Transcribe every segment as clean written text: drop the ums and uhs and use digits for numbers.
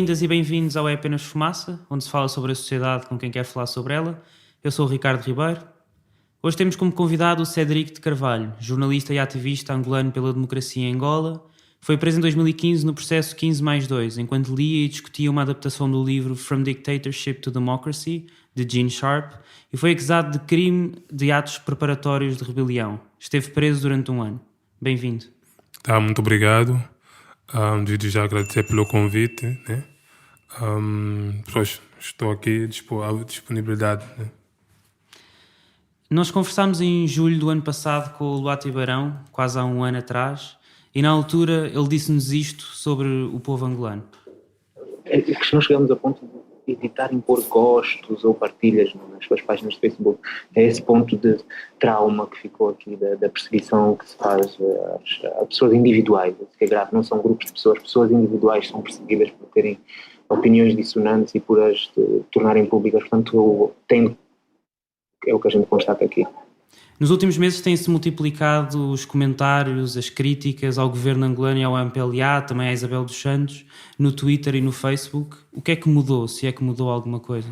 Bem-vindas e bem-vindos ao É Apenas Fumaça, onde se fala sobre a sociedade com quem quer falar sobre ela. Eu sou o Ricardo Ribeiro. Hoje temos como convidado o Cédric de Carvalho, jornalista e ativista angolano pela democracia em Angola. Foi preso em 2015 no processo 15+2, enquanto lia e discutia uma adaptação do livro From Dictatorship to Democracy, de Gene Sharp, e foi acusado de crime de atos preparatórios de rebelião. Esteve preso durante 1 ano. Bem-vindo. Muito obrigado. Devido já agradecer pelo convite, né? Pois, estou aqui à disponibilidade, né? Nós conversámos em julho do ano passado com o Luati Barão, quase há 1 ano atrás, e na altura ele disse-nos isto sobre o povo angolano. É que não chegamos a ponto de evitar impor gostos ou partilhas nas suas páginas de Facebook. É esse ponto de trauma que ficou aqui da perseguição que se faz a pessoas individuais. Isso que é grave, não são grupos de pessoas individuais são perseguidas por terem opiniões dissonantes e por as tornarem públicas. Portanto, é o que a gente constata aqui. Nos últimos meses têm-se multiplicado os comentários, as críticas ao governo angolano e ao MPLA, também à Isabel dos Santos, no Twitter e no Facebook. O que é que mudou, se é que mudou alguma coisa?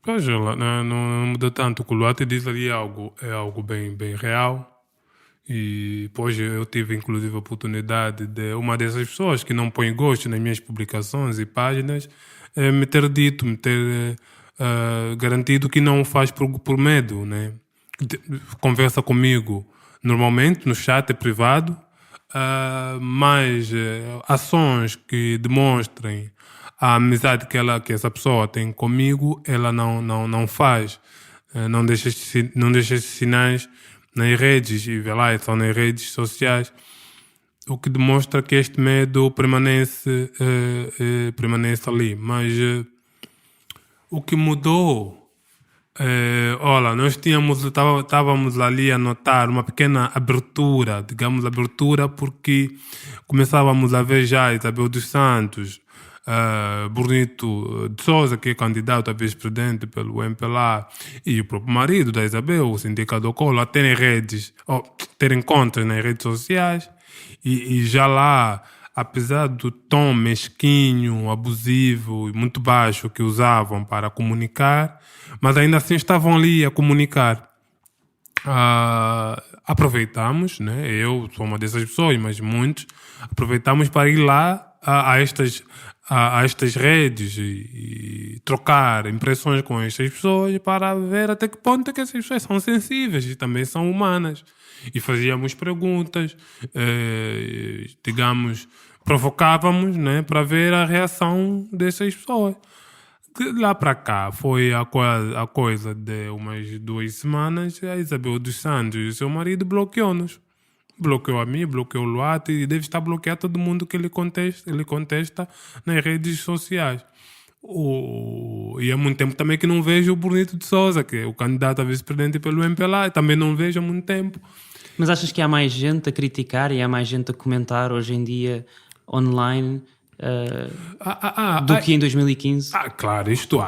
Pois, não muda tanto. O que o Luati diz ali é algo bem real. E depois eu tive inclusive a oportunidade de uma dessas pessoas que não põe gosto nas minhas publicações e páginas me ter garantido que não o faz por medo, né? Conversa comigo normalmente no chat privado, mas ações que demonstrem a amizade que essa pessoa tem comigo, ela não faz. Não deixa esses sinais nas redes, e vê lá, são nas redes sociais, o que demonstra que este medo permanece ali. Mas o que mudou, olha, nós estávamos ali a notar uma pequena abertura, porque começávamos a ver já Isabel dos Santos, Bonito de Souza, que é candidato a vice-presidente pelo MPLA, e o próprio marido da Isabel, o Sindicato Colo, a terem contas nas redes sociais, e já lá, apesar do tom mesquinho, abusivo e muito baixo que usavam para comunicar, mas ainda assim estavam ali a comunicar. Aproveitamos, né? Eu sou uma dessas pessoas, mas muitos aproveitamos para ir lá a estas redes e trocar impressões com estas pessoas para ver até que ponto é que essas pessoas são sensíveis e também são humanas. E fazíamos perguntas, provocávamos, né, para ver a reação dessas pessoas. De lá para cá foi a coisa de umas 2 semanas, a Isabel dos Santos e o seu marido bloqueou-nos. Bloqueou a mim, bloqueou o Luati e deve estar bloqueado todo mundo que ele contesta nas redes sociais. E há muito tempo também que não vejo o Bonito de Souza, que é o candidato a vice-presidente pelo MPLA, também não vejo há muito tempo. Mas achas que há mais gente a criticar e há mais gente a comentar hoje em dia online do que em 2015? Claro, isto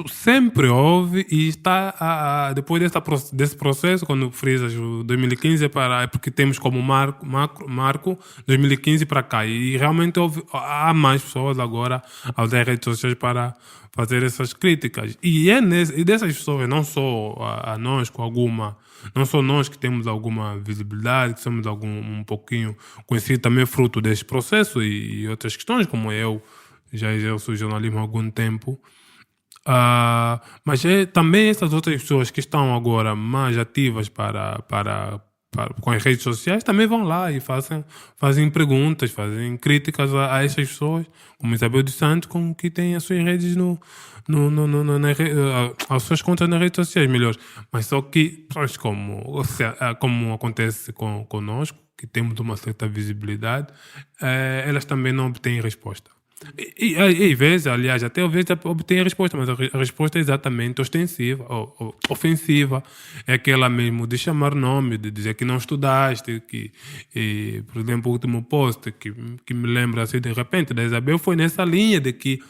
sempre houve e está depois desse processo, quando frisas o 2015 é porque temos como marco 2015 para cá, e realmente há mais pessoas agora a usar as redes sociais para fazer essas críticas, e dessas pessoas, não só a nós não só nós que temos alguma visibilidade, que somos um pouquinho conhecidos também fruto deste processo e outras questões, como eu já exerço o jornalismo há algum tempo, mas também essas outras pessoas que estão agora mais ativas com as redes sociais também vão lá e fazem perguntas, fazem críticas a essas pessoas, como Isabel dos Santos, que tem as suas redes as suas contas nas redes sociais, melhores. Mas só que, como acontece conosco, que temos uma certa visibilidade, elas também não obtêm resposta. E às vezes, aliás, até às vezes obtém a resposta, mas a resposta é exatamente ostensiva, ou ofensiva. É aquela mesmo de chamar nome, de dizer que não estudaste, por exemplo, o último post que me lembra assim de repente da Isabel foi nessa linha de que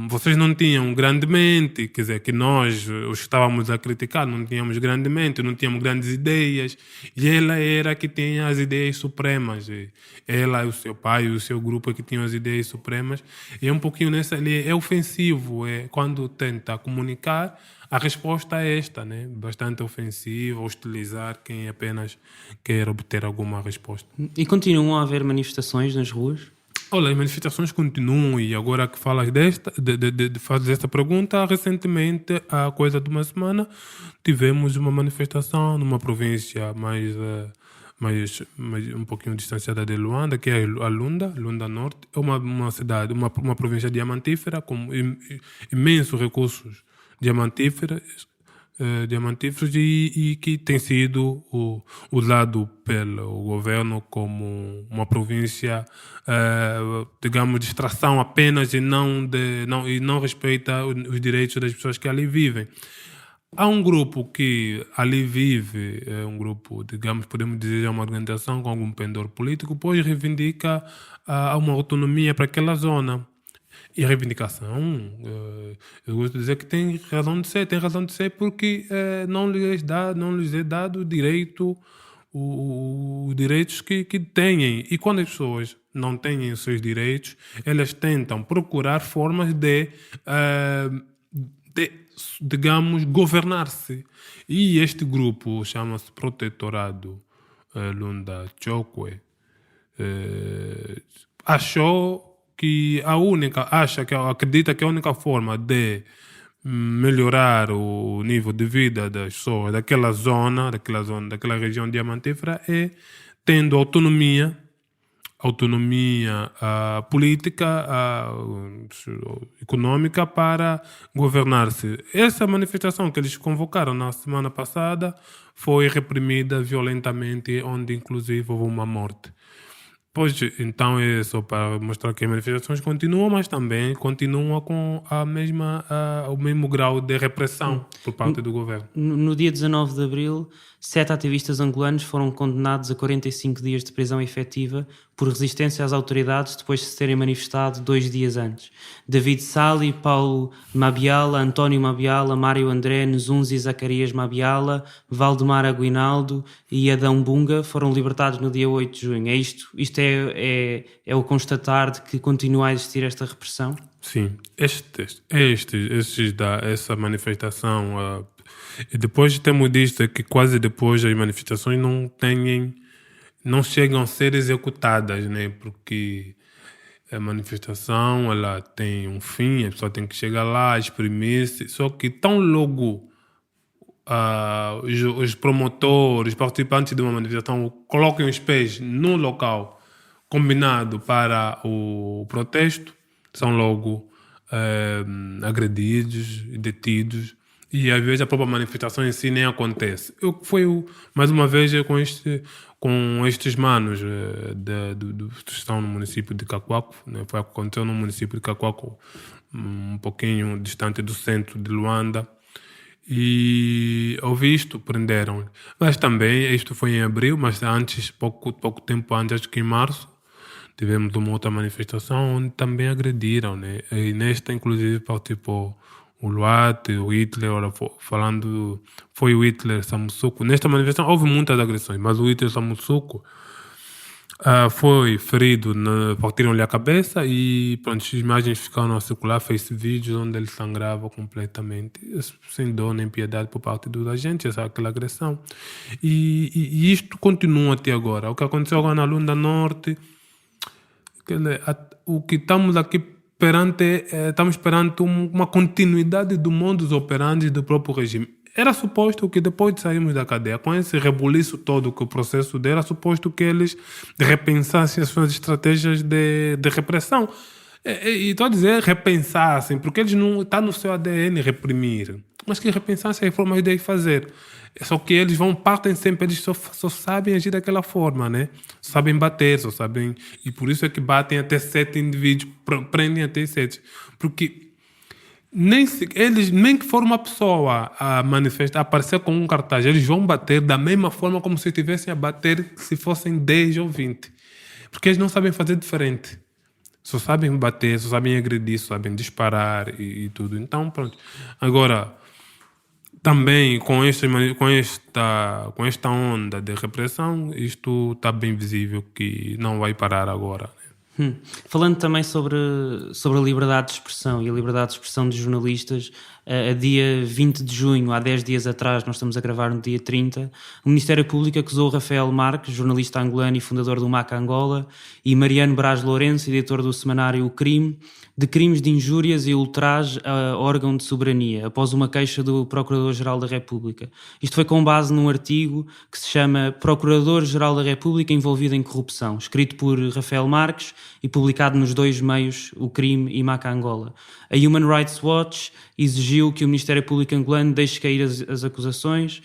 vocês não tinham grandemente, quer dizer, que nós, os que estávamos a criticar, não tínhamos grandemente, não tínhamos grandes ideias, e ela era que tinha as ideias supremas. E ela, o seu pai e o seu grupo é que tinham as ideias supremas. E é um pouquinho nessa linha, é ofensivo, quando tenta comunicar, a resposta é esta, né? Bastante ofensiva, hostilizar quem apenas quer obter alguma resposta. E continuam a haver manifestações nas ruas? Olha, as manifestações continuam e agora que falas fazes esta pergunta, recentemente, há coisa de uma semana, tivemos uma manifestação numa província mais um pouquinho distanciada de Luanda, que é a Lunda Norte. É uma cidade, uma província diamantífera com imensos recursos diamantíferos e que tem sido usado pelo governo como uma província, digamos, de extração apenas e não respeita os direitos das pessoas que ali vivem. Há um grupo que ali vive, é um grupo, digamos, podemos dizer, é uma organização com algum pendor político, pois reivindica uma autonomia para aquela zona. E a reivindicação, eu gosto de dizer que tem razão de ser porque não lhes é dado direito, os direitos que têm. E quando as pessoas não têm os seus direitos, elas tentam procurar formas de digamos, governar-se. E este grupo chama-se Protetorado Lunda Chokwe. Acredita que a única forma de melhorar o nível de vida das pessoas daquela região diamantífera é tendo autonomia política, econômica para governar-se. Essa manifestação que eles convocaram na semana passada foi reprimida violentamente, onde inclusive houve uma morte. Pois, então é só para mostrar que as manifestações continuam, mas também continuam com o mesmo grau de repressão por parte do governo. No dia 19 de abril, 7 ativistas angolanos foram condenados a 45 dias de prisão efetiva por resistência às autoridades depois de se terem manifestado 2 dias antes. David Sali, Paulo Mabiala, António Mabiala, Mário André, Nzunzi Zacarias Mabiala, Valdemar Aguinaldo e Adão Bunga foram libertados no dia 8 de junho. Isto é o constatar de que continua a existir esta repressão? Sim, essa manifestação, e depois temos visto que quase depois as manifestações não chegam a ser executadas, né? Porque a manifestação ela tem um fim, a pessoa tem que chegar lá, exprimir-se, só que tão logo os promotores, os participantes de uma manifestação colocam os pés no local combinado para o protesto, são logo agredidos, detidos, e às vezes a própria manifestação em si nem acontece. Mais uma vez com estes manos que estão no município de Cacoaco, né? Aconteceu no município de Cacoaco, um pouquinho distante do centro de Luanda, e ouvi isto, prenderam. Mas também, isto foi em abril, mas antes, pouco tempo antes, acho que em março, tivemos uma outra manifestação onde também agrediram, né? E nesta, inclusive, participou o Luate, o Hitler, foi o Hitler Samussuco. Nesta manifestação houve muitas agressões, mas o Hitler Samussuco foi ferido, partiram-lhe a cabeça e pronto, as imagens ficaram a circular, fez vídeos onde ele sangrava completamente, sem dor nem piedade por parte dos agentes, aquela agressão. E isto continua até agora. O que aconteceu agora na Lunda Norte, o que estamos aqui estamos perante uma continuidade do modus operandi do próprio regime. Era suposto que depois de sairmos da cadeia, com esse rebuliço todo que o processo deu, era suposto que eles repensassem as suas estratégias de repressão. E estou a dizer repensassem, porque eles não está no seu ADN reprimir, mas que repensassem as formas de fazer. Só que eles partem sempre, eles só sabem agir daquela forma, né? Só sabem bater, e por isso é que batem até 7 indivíduos, prendem até 7. Porque nem que for uma pessoa a manifestar, a aparecer com um cartaz, eles vão bater da mesma forma como se estivessem a bater se fossem 10 ou 20. Porque eles não sabem fazer diferente. Só sabem bater, só sabem agredir, só sabem disparar e tudo. Então, pronto. Agora, também com esta onda de repressão, isto está bem visível que não vai parar agora. Falando também sobre a liberdade de expressão e a liberdade de expressão de jornalistas, a dia 20 de junho, há 10 dias atrás, nós estamos a gravar no dia 30, o Ministério Público acusou Rafael Marques, jornalista angolano e fundador do MAC Angola, e Mariano Braz Lourenço, editor do semanário O Crime, de crimes de injúrias e ultraje a órgão de soberania, após uma queixa do Procurador-Geral da República. Isto foi com base num artigo que se chama Procurador-Geral da República envolvido em corrupção, escrito por Rafael Marques e publicado nos dois meios, O Crime e MAC Angola. A Human Rights Watch exigiu que o Ministério Público angolano deixe cair as acusações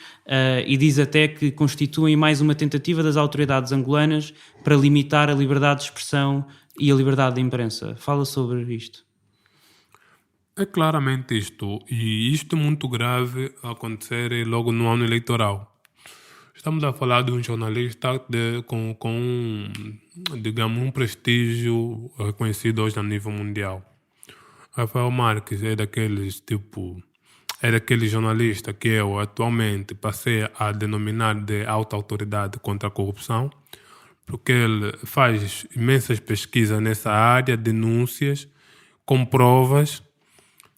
e diz até que constituem mais uma tentativa das autoridades angolanas para limitar a liberdade de expressão e a liberdade de imprensa. Fala sobre isto. É claramente isto. E isto é muito grave a acontecer logo no ano eleitoral. Estamos a falar de um jornalista com digamos, um prestígio reconhecido hoje a nível mundial. Rafael Marques é daquele jornalista que eu atualmente passei a denominar de alta autoridade contra a corrupção, porque ele faz imensas pesquisas nessa área, denúncias, com provas,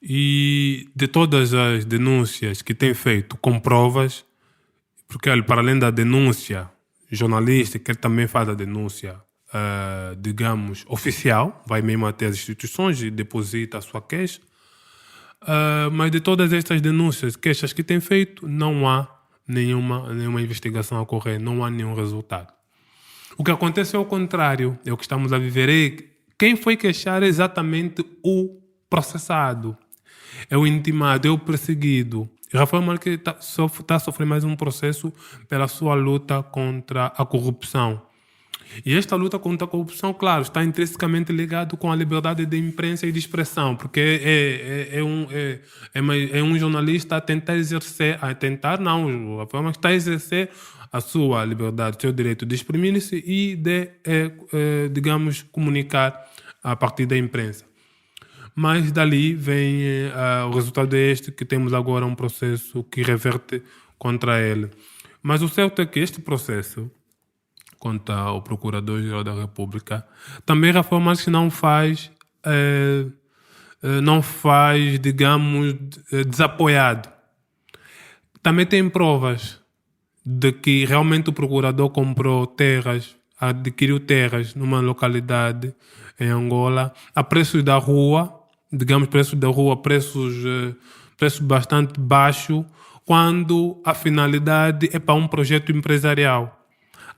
e de todas as denúncias que tem feito com provas, porque ele, para além da denúncia jornalística, ele também faz a denúncia, digamos, oficial, vai mesmo até as instituições e deposita a sua queixa, mas de todas estas denúncias, queixas que tem feito, não há nenhuma investigação a ocorrer, não há nenhum resultado. O que acontece é o contrário, é o que estamos a viver. Quem foi queixar é exatamente o processado, é o intimado, é o perseguido. Rafael Marques está a sofrer mais um processo pela sua luta contra a corrupção. E esta luta contra a corrupção, claro, está intrinsecamente ligado com a liberdade de imprensa e de expressão, porque é um jornalista a tentar exercer, Rafael Marques está a exercer a sua liberdade, o seu direito de exprimir-se e de, digamos, comunicar a partir da imprensa. Mas dali vem o resultado é este, que temos agora um processo que reverte contra ele. Mas o certo é que este processo contra o Procurador-Geral da República também Rafael Marques não faz, digamos, desapoiado. Também tem provas de que realmente o procurador adquiriu terras numa localidade em Angola a preços da rua, digamos, preço bastante baixo, quando a finalidade é para um projeto empresarial.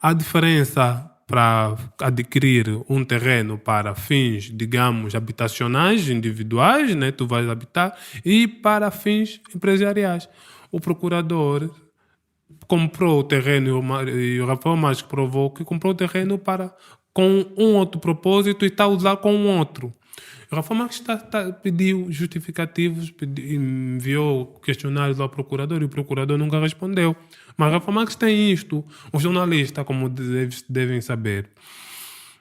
A diferença para adquirir um terreno para fins, digamos, habitacionais, individuais, né, tu vais habitar, e para fins empresariais. O procurador comprou o terreno e o Rafael Marques provou que comprou o terreno com um outro propósito e está a usar com um outro. O Rafael Marques pediu justificativos, enviou questionários ao procurador e o procurador nunca respondeu. Mas o Rafael Marques tem isto. O jornalista, como devem saber,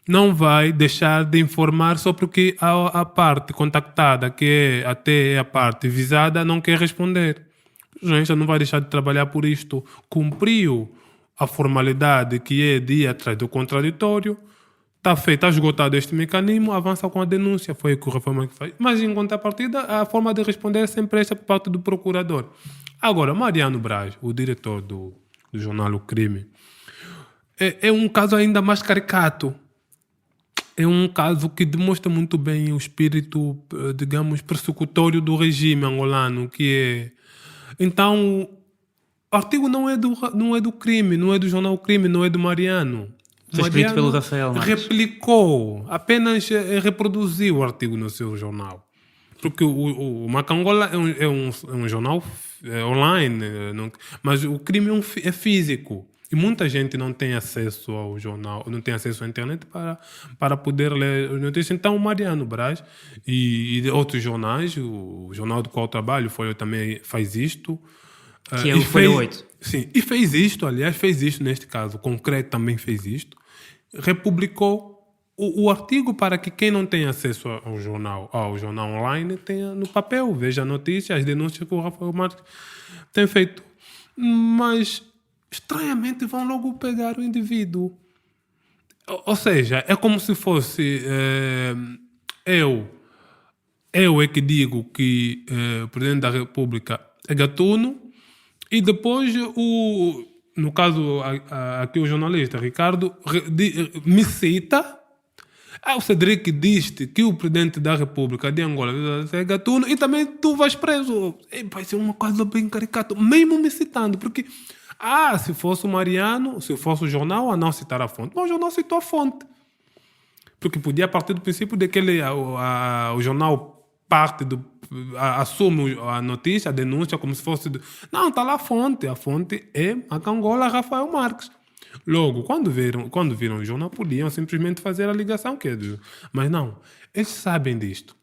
não vai deixar de informar só porque a parte contactada, que é até a parte visada, não quer responder. O jornalista não vai deixar de trabalhar por isto. Cumpriu a formalidade que é de ir atrás do contraditório, está esgotado este mecanismo, avança com a denúncia. Foi o que o Rafael Marques faz. Mas, em contrapartida, a forma de responder é sempre esta por parte do procurador. Agora, Mariano Braz, o diretor do jornal O Crime, é um caso ainda mais caricato. É um caso que demonstra muito bem o espírito, digamos, persecutório do regime angolano, que é... Então, o artigo não é do Crime, não é do jornal Crime, não é do Mariano. Foi escrito pelo Rafael Marques. Replicou, apenas reproduziu o artigo no seu jornal. Porque o MAC Angola é um jornal online, mas o Crime é físico. E muita gente não tem acesso ao jornal, não tem acesso à internet para poder ler as notícias. Então, o Mariano Braz e outros jornais, o jornal do qual eu trabalho, o Folha também faz isto. Que é o Folha 8. Sim, e fez isto, neste caso, o Concreto também fez isto. Republicou o artigo para que quem não tem acesso ao jornal online tenha no papel, veja a notícia, as denúncias que o Rafael Marques tem feito. Mas, estranhamente, vão logo pegar o indivíduo. Ou seja, é como se fosse eu é que digo que o Presidente da República é gatuno e depois, no caso aqui o jornalista Ricardo me cita, o Cedric diz-te que o Presidente da República de Angola é gatuno e também tu vais preso. Vai ser uma coisa bem caricata, mesmo me citando, porque se fosse o Mariano, se fosse o jornal a não citar a fonte, mas o jornal citou a fonte. Porque podia partir do princípio de que o jornal assume a notícia, a denúncia, como se fosse... Não, está lá a fonte. A fonte é a Angola Rafael Marques. Logo, quando viram o jornal, podiam simplesmente fazer a ligação. Mas não, eles sabem disto.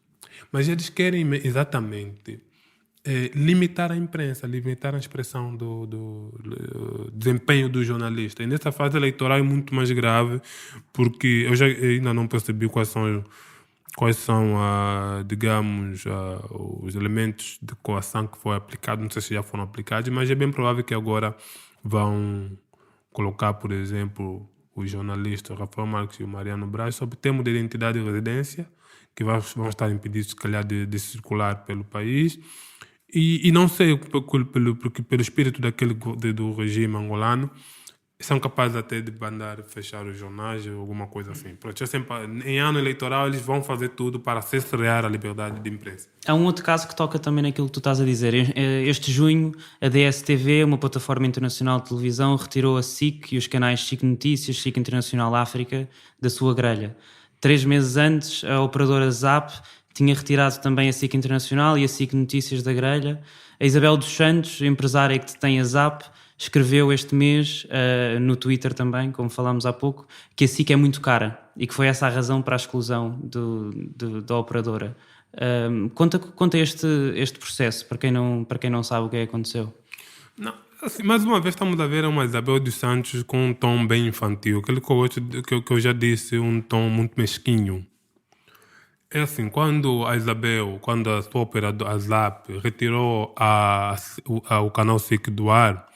Mas eles querem exatamente limitar a imprensa, limitar a expressão do desempenho do jornalista. E nessa fase eleitoral é muito mais grave, porque eu ainda não percebi quais são digamos, os elementos de coação que foi aplicado. Não sei se já foram aplicados, mas é bem provável que agora vão colocar, por exemplo, os jornalistas Rafael Marques e o Mariano Braz sob termo de identidade e residência, que vão estar impedidos, se calhar, de circular pelo país. E não sei, pelo espírito do regime angolano, são capazes até de mandar fechar os jornais ou alguma coisa assim. Porque em ano eleitoral eles vão fazer tudo para cercear a liberdade de imprensa. Há um outro caso que toca também naquilo que tu estás a dizer. Este junho, a DSTV, uma plataforma internacional de televisão, retirou a SIC e os canais SIC Notícias, SIC Internacional África, da sua grelha. 3 meses antes, a operadora Zap tinha retirado também a SIC Internacional e a SIC Notícias da grelha. A Isabel dos Santos, empresária que detém a Zap, escreveu este mês, no Twitter também, como falámos há pouco, que a SIC é muito cara e que foi essa a razão para a exclusão da operadora. Conta este processo, para quem não sabe o que aconteceu. Não, assim, mais uma vez estamos a ver uma Isabel dos Santos com um tom bem infantil, aquele que eu já disse, um tom muito mesquinho. É assim, quando a sua operadora, a Zap, retirou o canal SIC do ar,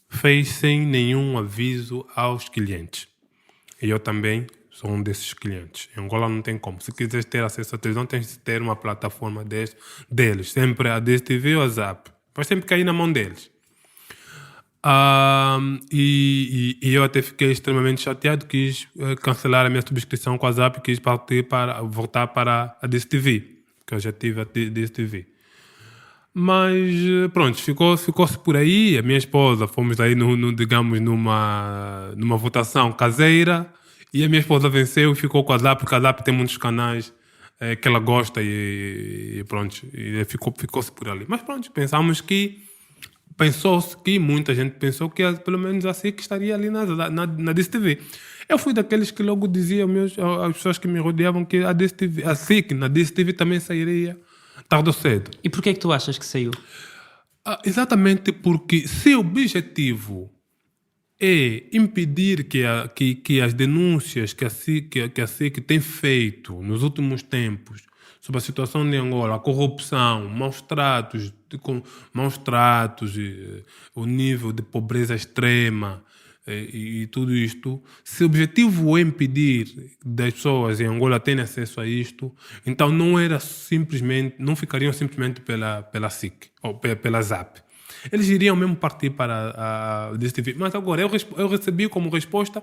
fez sem nenhum aviso aos clientes. E eu também sou um desses clientes. Em Angola não tem como. Se quiseres ter acesso à televisão, tens de ter uma plataforma deles. Sempre a DSTV ou a Zap. Vai sempre cair na mão deles. E eu até fiquei extremamente chateado. Quis cancelar a minha subscrição com a Zap e quis voltar para a DSTV, que eu já tive a DSTV. Mas pronto, ficou-se por aí. A minha esposa, fomos aí digamos, numa votação caseira, e a minha esposa venceu e ficou com a Zap, porque a Zap tem muitos canais que ela gosta e pronto, e ficou-se por ali. Mas pronto, pensou-se que muita gente pensou que pelo menos assim que estaria ali na DSTV. Eu fui daqueles que logo dizia às pessoas que me rodeavam que a DSTV, a SIC, na DSTV também sairia tarde ou cedo. E porquê é que tu achas que saiu? Exatamente porque se o objetivo é impedir que as denúncias que a SIC tem feito nos últimos tempos sobre a situação de Angola, a corrupção, maus tratos, o nível de pobreza extrema e tudo isto, se o objetivo é impedir das pessoas em Angola terem acesso a isto, então não ficariam simplesmente pela SIC ou pela Zap. Eles iriam mesmo partir para a DSTV. Mas agora, eu recebi como resposta,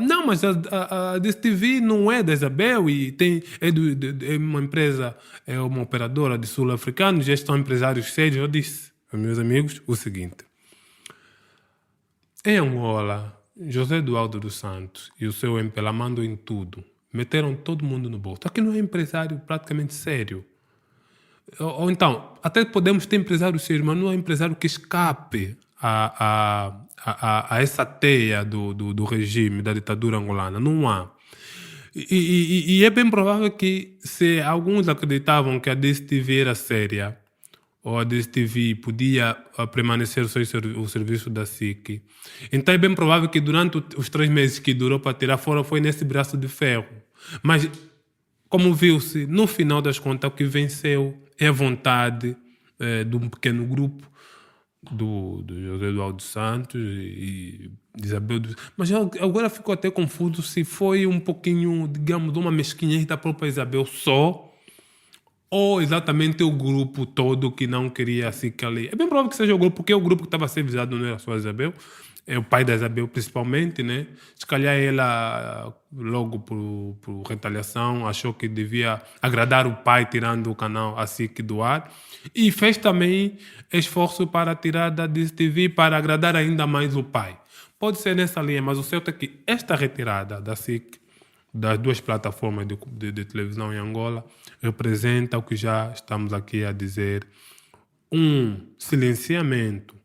não, mas a DSTV não é da Isabel e é uma empresa, é uma operadora de sul-africanos, já são empresários sérios. Eu disse aos meus amigos o seguinte: em Angola, José Eduardo dos Santos e o seu MPLA mandam em tudo. Meteram todo mundo no bolso. Aqui não é empresário praticamente sério. Ou então, até podemos ter empresário sério, mas não é empresário que escape a essa teia do regime, da ditadura angolana. Não há. E é bem provável que, se alguns acreditavam que a DSTV era séria, ou a DSTV podia permanecer o serviço da SIC, então é bem provável que durante os 3 meses que durou para tirar fora foi nesse braço de ferro. Mas, como viu-se, no final das contas, o que venceu é a vontade de um pequeno grupo do José Eduardo Santos e Isabel dos... Mas agora fico até confuso se foi um pouquinho, digamos, uma mesquinhez da própria Isabel só, ou exatamente o grupo todo que não queria assim que ali... É bem provável que seja o grupo, porque o grupo que estava a ser visado não era só a Isabel, é o pai da Isabel principalmente, né? Se calhar ela, logo por retaliação, achou que devia agradar o pai tirando o canal assim que do ar. E fez também esforço para tirar da DSTV para agradar ainda mais o pai. Pode ser nessa linha, mas o certo é que esta retirada da SIC, das duas plataformas de televisão em Angola, representa o que já estamos aqui a dizer, um silenciamento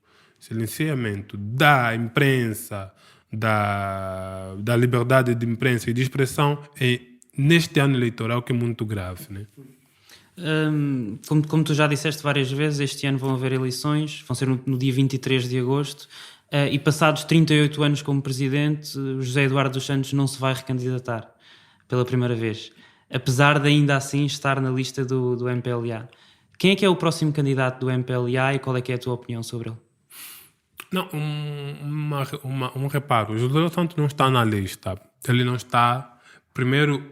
da imprensa, da liberdade de imprensa e de expressão neste ano eleitoral, que é muito grave, né? Como tu já disseste várias vezes, este ano vão haver eleições, vão ser no dia 23 de agosto, e passados 38 anos como presidente, José Eduardo dos Santos não se vai recandidatar pela primeira vez, apesar de ainda assim estar na lista do MPLA. Quem é que é o próximo candidato do MPLA e qual é que é a tua opinião sobre ele? Não, um reparo. O José Santos não está na lista. Ele não está... Primeiro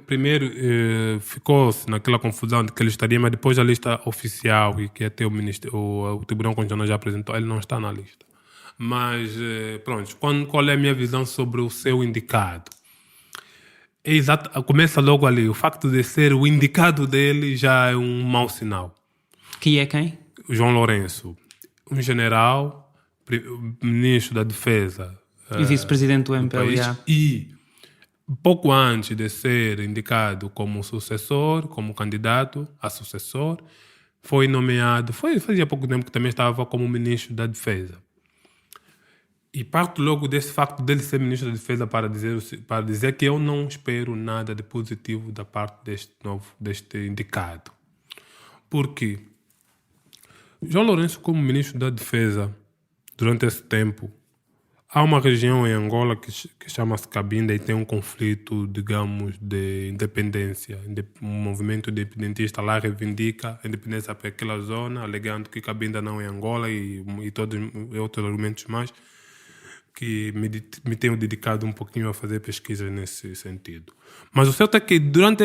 ficou-se naquela confusão de que ele estaria, mas depois a lista oficial, e que até o Tribunal Constitucional já apresentou, ele não está na lista. Mas, pronto, qual é a minha visão sobre o seu indicado? É exato, começa logo ali. O facto de ser o indicado dele já é um mau sinal. Que é quem? O João Lourenço, um general, ministro da Defesa. E vice-presidente do MPLA. E pouco antes de ser indicado como sucessor, como candidato a sucessor, foi nomeado, fazia pouco tempo que também estava como ministro da Defesa. E parto logo desse facto dele ser ministro da Defesa para dizer que eu não espero nada de positivo da parte deste indicado. Por quê? João Lourenço, como ministro da Defesa, durante esse tempo, há uma região em Angola que chama-se Cabinda e tem um conflito, digamos, de independência. Um movimento independentista lá reivindica a independência para aquela zona, alegando que Cabinda não é Angola e todos outros argumentos mais, que me tenho dedicado um pouquinho a fazer pesquisas nesse sentido. Mas o certo é que desde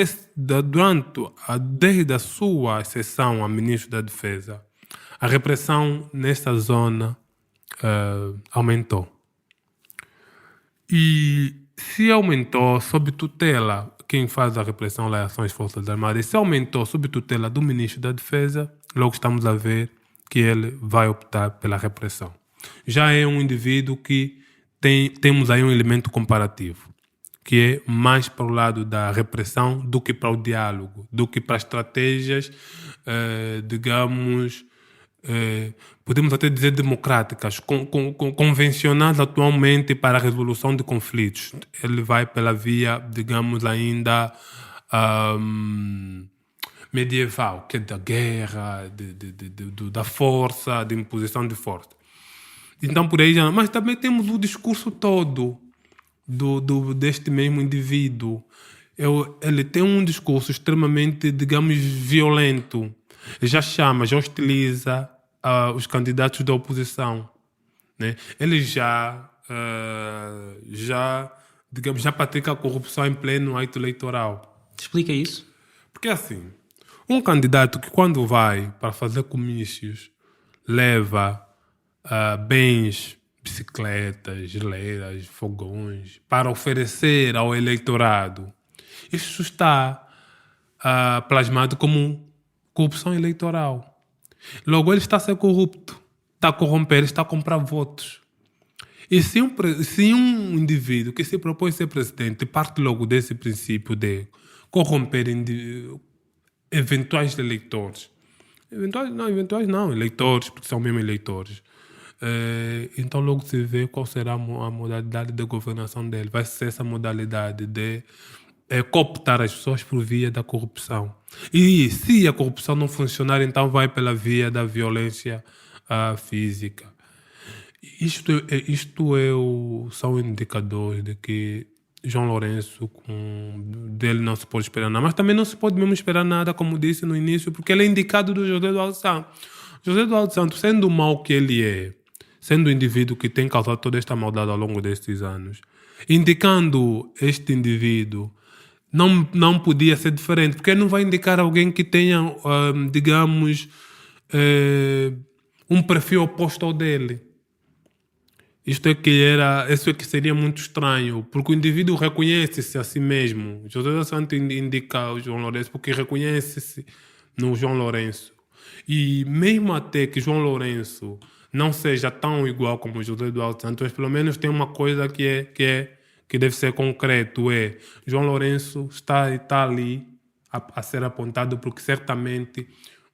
a sua sessão a ministro da Defesa, a repressão nessa zona aumentou. E se aumentou sob tutela, quem faz a repressão lá são as Forças Armadas, e se aumentou sob tutela do ministro da Defesa, logo estamos a ver que ele vai optar pela repressão. Já é um indivíduo que temos aí um elemento comparativo, que é mais para o lado da repressão do que para o diálogo, do que para estratégias, digamos, podemos até dizer democráticas, convencionais atualmente para a resolução de conflitos. Ele vai pela via, digamos, ainda medieval, que é da guerra, da força, da imposição de força. Então, por aí já... Mas também temos o discurso todo deste mesmo indivíduo. Ele tem um discurso extremamente, digamos, violento. Já hostiliza os candidatos da oposição, né? Ele já pratica a corrupção em pleno ato eleitoral. Explica isso. Porque assim, um candidato que quando vai para fazer comícios leva bens, bicicletas, geleiras, fogões para oferecer ao eleitorado, isso está plasmado como corrupção eleitoral. Logo, ele está a ser corrupto, está a corromper, está a comprar votos. E se um indivíduo que se propõe ser presidente parte logo desse princípio de corromper eventuais eleitores, eleitores, porque são mesmo eleitores, então logo se vê qual será a modalidade de governação dele. Vai ser essa modalidade de cooptar as pessoas por via da corrupção. E se a corrupção não funcionar, então vai pela via da violência física. Isto são indicadores de que João Lourenço, dele não se pode esperar nada. Mas também não se pode mesmo esperar nada, como disse no início, porque ele é indicado do José Eduardo Santos. José Eduardo Santos, sendo o mal que ele é, sendo o indivíduo que tem causado toda esta maldade ao longo destes anos, indicando este indivíduo, não podia ser diferente, porque ele não vai indicar alguém que tenha, digamos, um perfil oposto ao dele. Isso é que seria muito estranho, porque o indivíduo reconhece-se a si mesmo. José Eduardo Santos indica o João Lourenço porque reconhece-se no João Lourenço. E mesmo até que João Lourenço não seja tão igual como José Eduardo Santos, mas pelo menos tem uma coisa que deve ser concreto, João Lourenço está ali a ser apontado porque certamente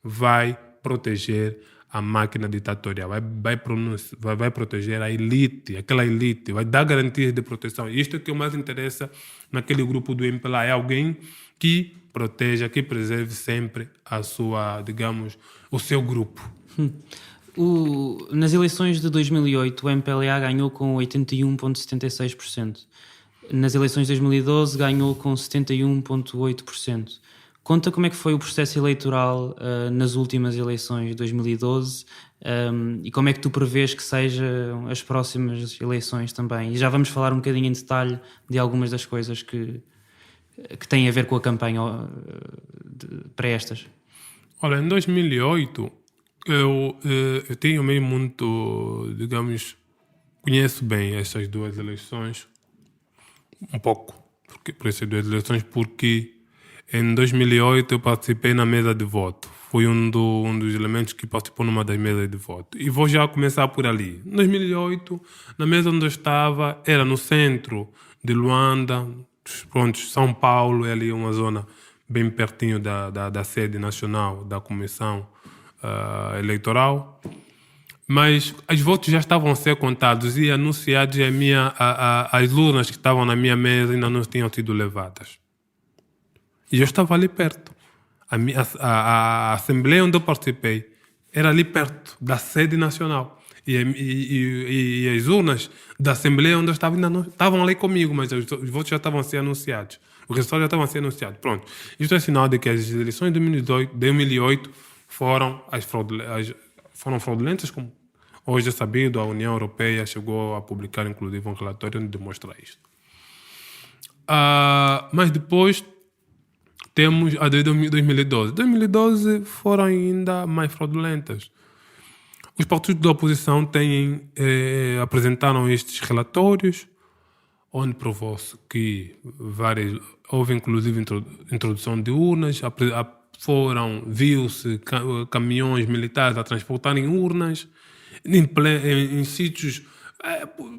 vai proteger a máquina ditatorial, vai proteger a elite, aquela elite, vai dar garantias de proteção. E isto é que mais interessa naquele grupo do MPLA, é alguém que proteja, que preserve sempre a sua, digamos, o seu grupo. Nas eleições de 2008, o MPLA ganhou com 81,76%. Nas eleições de 2012, ganhou com 71,8%. Conta como é que foi o processo eleitoral nas últimas eleições de 2012 e como é que tu prevês que sejam as próximas eleições também. E já vamos falar um bocadinho em detalhe de algumas das coisas que têm a ver com a campanha para estas. Olha, em 2008, eu tenho meio muito, digamos, conheço bem essas duas eleições, um pouco, por essas duas eleições, porque em 2008 eu participei na mesa de voto. Fui um dos elementos que participou numa das mesas de voto. E vou já começar por ali. Em 2008, na mesa onde eu estava, era no centro de Luanda, pronto, São Paulo, é ali uma zona bem pertinho da sede nacional da Comissão Eleitoral. Mas os votos já estavam a ser contados e anunciados, as urnas que estavam na minha mesa ainda não tinham sido levadas. E eu estava ali perto. A Assembleia onde eu participei era ali perto da sede nacional. E as urnas da Assembleia onde eu estava ainda não estavam ali comigo, mas os votos já estavam a ser anunciados. Os resultados já estavam a ser anunciados. Pronto. Isto é sinal de que as eleições de 2008 foram fraudulentas, como hoje é sabido. A União Europeia chegou a publicar, inclusive, um relatório onde demonstra isto. Mas depois temos a de 2012. 2012 foram ainda mais fraudulentas. Os partidos da oposição apresentaram estes relatórios, onde provou-se que houve inclusive introdução de urnas, viu-se caminhões militares a transportarem urnas em sítios.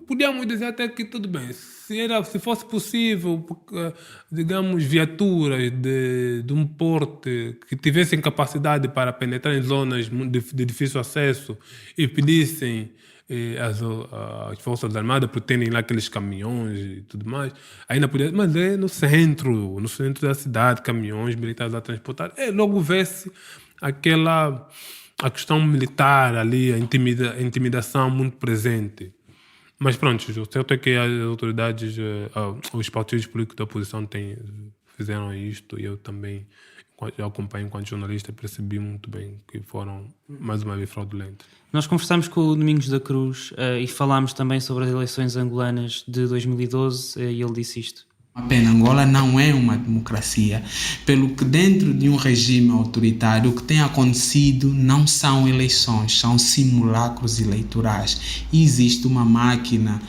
Podíamos dizer até que tudo bem, se fosse possível, digamos, viaturas de um porte que tivessem capacidade para penetrar em zonas de difícil acesso e pedissem as Forças Armadas por terem lá aqueles caminhões e tudo mais, ainda podia, mas é no centro da cidade, caminhões militares a transportar, logo vê-se a questão militar ali, a intimidação muito presente. Mas pronto, o certo é que as autoridades, os partidos políticos da oposição fizeram isto e eu também, eu acompanho enquanto jornalista, percebi muito bem que foram mais uma vez fraudulentos. Nós conversámos com o Domingos da Cruz e falámos também sobre as eleições angolanas de 2012 e ele disse isto. A pena, Angola não é uma democracia, pelo que dentro de um regime autoritário o que tem acontecido não são eleições, são simulacros eleitorais. E existe uma máquina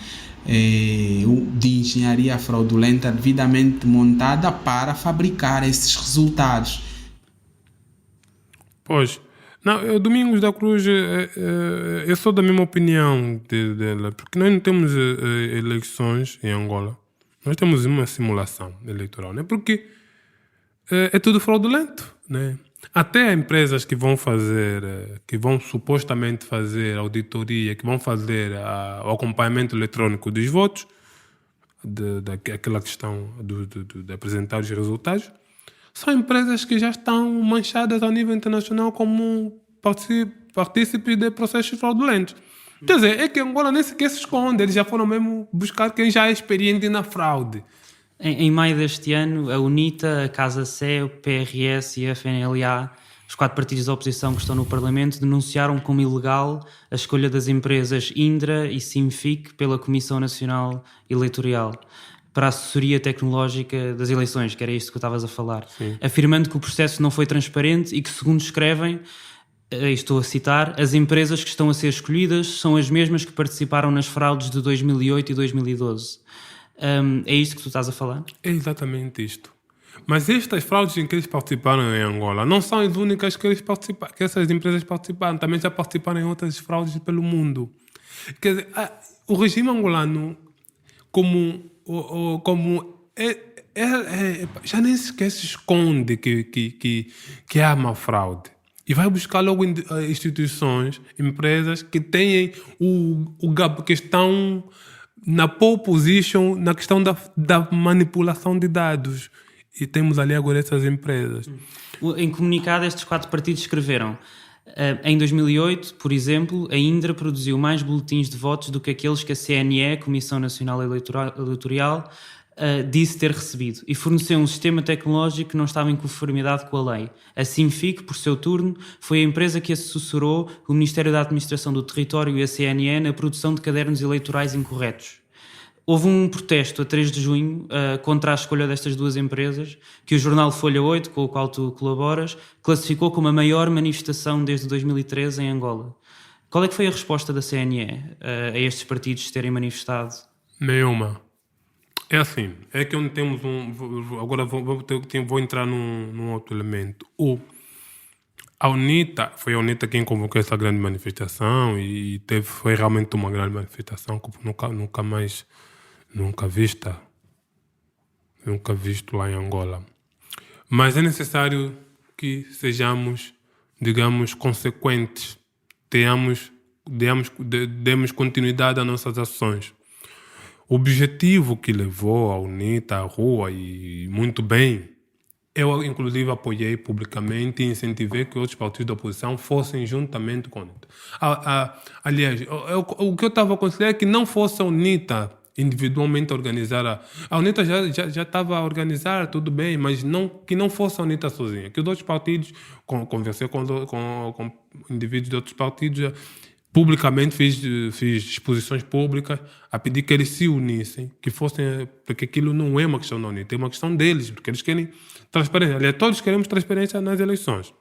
de engenharia fraudulenta devidamente montada para fabricar esses resultados. Pois, não, o Domingos da Cruz, eu sou da mesma opinião dela, porque nós não temos eleições em Angola. Nós temos uma simulação eleitoral, né? Porque é tudo fraudulento, né? Até empresas que vão supostamente fazer auditoria, que vão fazer o acompanhamento eletrônico dos votos, daquela questão de apresentar os resultados, são empresas que já estão manchadas a nível internacional como partícipes de processos fraudulentos. Quer dizer, é que Angola nem sequer se esconde, eles já foram mesmo buscar quem já é experiente na fraude. Em maio deste ano, a UNITA, a Casa Sé, o PRS e a FNLA, os 4 partidos da oposição que estão no Parlamento, denunciaram como ilegal a escolha das empresas Indra e Simfic pela Comissão Nacional Eleitoral para a assessoria tecnológica das eleições, que era isto que eu estavas a falar, afirmando que o processo não foi transparente e que, segundo escrevem, estou a citar, as empresas que estão a ser escolhidas são as mesmas que participaram nas fraudes de 2008 e 2012. É isto que tu estás a falar? É exatamente isto. Mas estas fraudes em que eles participaram em Angola não são as únicas que essas empresas participaram. Também já participaram em outras fraudes pelo mundo. Quer dizer, o regime angolano, já nem sequer se esconde que há uma fraude. E vai buscar logo instituições, empresas que têm que estão na pole position na questão da manipulação de dados. E temos ali agora essas empresas. Em comunicado, estes 4 partidos escreveram: em 2008, por exemplo, a Indra produziu mais boletins de votos do que aqueles que a CNE, Comissão Nacional Eleitoral, disse ter recebido, e forneceu um sistema tecnológico que não estava em conformidade com a lei. A Simfic, por seu turno, foi a empresa que assessorou o Ministério da Administração do Território e a CNE na produção de cadernos eleitorais incorretos. Houve um protesto a 3 de junho contra a escolha destas 2 empresas, que o jornal Folha 8, com o qual tu colaboras, classificou como a maior manifestação desde 2013 em Angola. Qual é que foi a resposta da CNE a estes partidos terem manifestado? Nenhuma. É assim, é que onde temos agora vou entrar num outro elemento. Foi a UNITA quem convocou essa grande manifestação e foi realmente uma grande manifestação que nunca visto lá em Angola. Mas é necessário que sejamos, digamos, consequentes, demos continuidade às nossas ações. O objetivo que levou a UNITA à rua, e muito bem, eu inclusive apoiei publicamente e incentivei que outros partidos da oposição fossem juntamente com a UNITA. Aliás, o que eu estava a aconselhar é que não fosse a UNITA individualmente organizar. A UNITA já estava a organizar, tudo bem, mas que não fosse a UNITA sozinha. Que os outros partidos, conversei com indivíduos de outros partidos, publicamente fiz exposições públicas a pedir que eles se unissem, que fossem, porque aquilo não é uma questão da UNITA, é uma questão deles, porque eles querem transparência. Aliás, todos queremos transparência nas eleições.